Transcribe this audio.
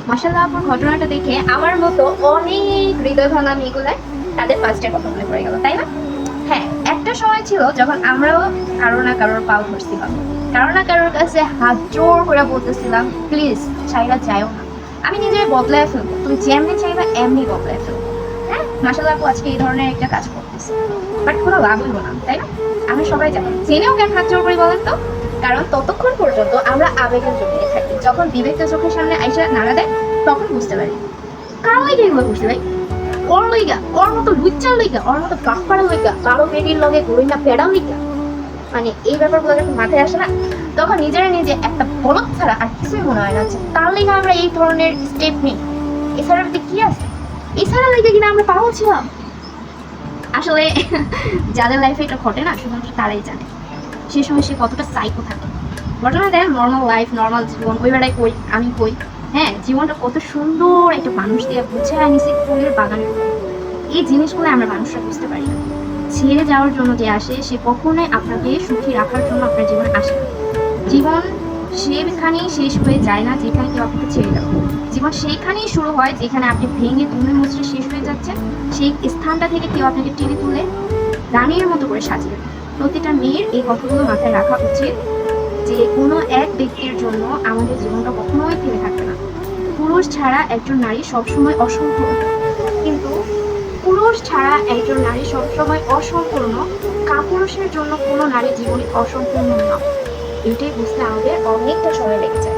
মাশাআল্লাহ আপুর ঘটনাটা দেখে আমার মতো অনেক হৃদয় ভাঙা মেয়েগুলাই তাদের ফার্স্টের কথা মনে পড়ে গেল, তাই না? হ্যাঁ, একটা সময় ছিল যখন আমরাও কারো না কারোর পাও ধরছিলাম, কারো না কারোর কাছে হাত জোর করে বলতেছিলাম প্লিজ চাইরা যাইও না, আমি নিজের বদলায় ফেলবো, তুমি যেমনি চাইবা এমনি বদলায় ফেলবো। হ্যাঁ, মাশাআল্লাহ আপু আজকে এই ধরনের একটা কাজ করতেছে, বাট কোনো লাভ হইব না, তাই না? আমি সবাই জানি, জেনেও কেন হাত জোর করে বলেন তো? কারণ ততক্ষণ পর্যন্ত আমরা আবেগের জড়িয়ে থাকি, যখন বিবেকটা চোখের সামনে আইসা নাড়া দেয় তখন বুঝতে পারি কার লাগে এগুলো বুঝতে ভাই, ওর লইগা, ওর মতো লুচ্চার লইগা, ওর মতো গাছ পাড়া লইগা, কালো বেডির লগে গরিনা পেড়াও লইগা। মানে এই ব্যাপারগুলো যখন মাথায় আসে না, তখন নিজেরা নিজে একটা বলদ ছাড়া আর কিছুই মনে হয় না যে তার লেগে আমরা এই ধরনের স্টেপ নিই। এছাড়া কি আছে? এছাড়া লেগে কিনা আমরা পাগল ছিলাম। আসলে যাদের লাইফে এটা ঘটে না, শুধুমাত্র তারাই জানে সে সময় সে কতটা সাইকো থাকে। ঘটনা দেন নর্মাল লাইফ, নর্মাল জীবন, ওই বেড়ায় কই আমি কই। হ্যাঁ, জীবনটা কত সুন্দর একটা মানুষ দিয়ে বুঝে আনিছে ফুলের বাগানের মতো। এই জিনিসগুলো আমরা মানুষরা বুঝতে পারি না। ছেড়ে যাওয়ার জন্য যে আসে সে কখনোই আপনাকে সুখী রাখার জন্য আপনার জীবনে আসে না। জীবন সেখানেই শেষ হয়ে যায় না যেখানে কেউ আপনাকে ছেড়ে যাবে। জীবন সেইখানেই শুরু হয় যেখানে আপনি ভেঙে তুলে মুচড়ে শেষ হয়ে যাচ্ছেন। সেই স্থানটা থেকে কেউ আপনাকে টেনে তুলে রানীর মতো করে সাজিয়ে। প্রতিটা মেয়ের এই কথাগুলো মাথায় রাখা উচিত যে কোনো এক ব্যক্তির জন্য আমাদের জীবনটা কখনোই থেমে থাকবে না। পুরুষ ছাড়া একজন নারী সবসময় অসম্পূর্ণ, কিন্তু পুরুষ ছাড়া একজন নারী সবসময় অসম্পূর্ণ। কাপুরুষের জন্য কোনো নারী জীবনই অসম্পূর্ণ না। এটাই বুঝতে আমাদের অনেকটা সময় লেগে যায়।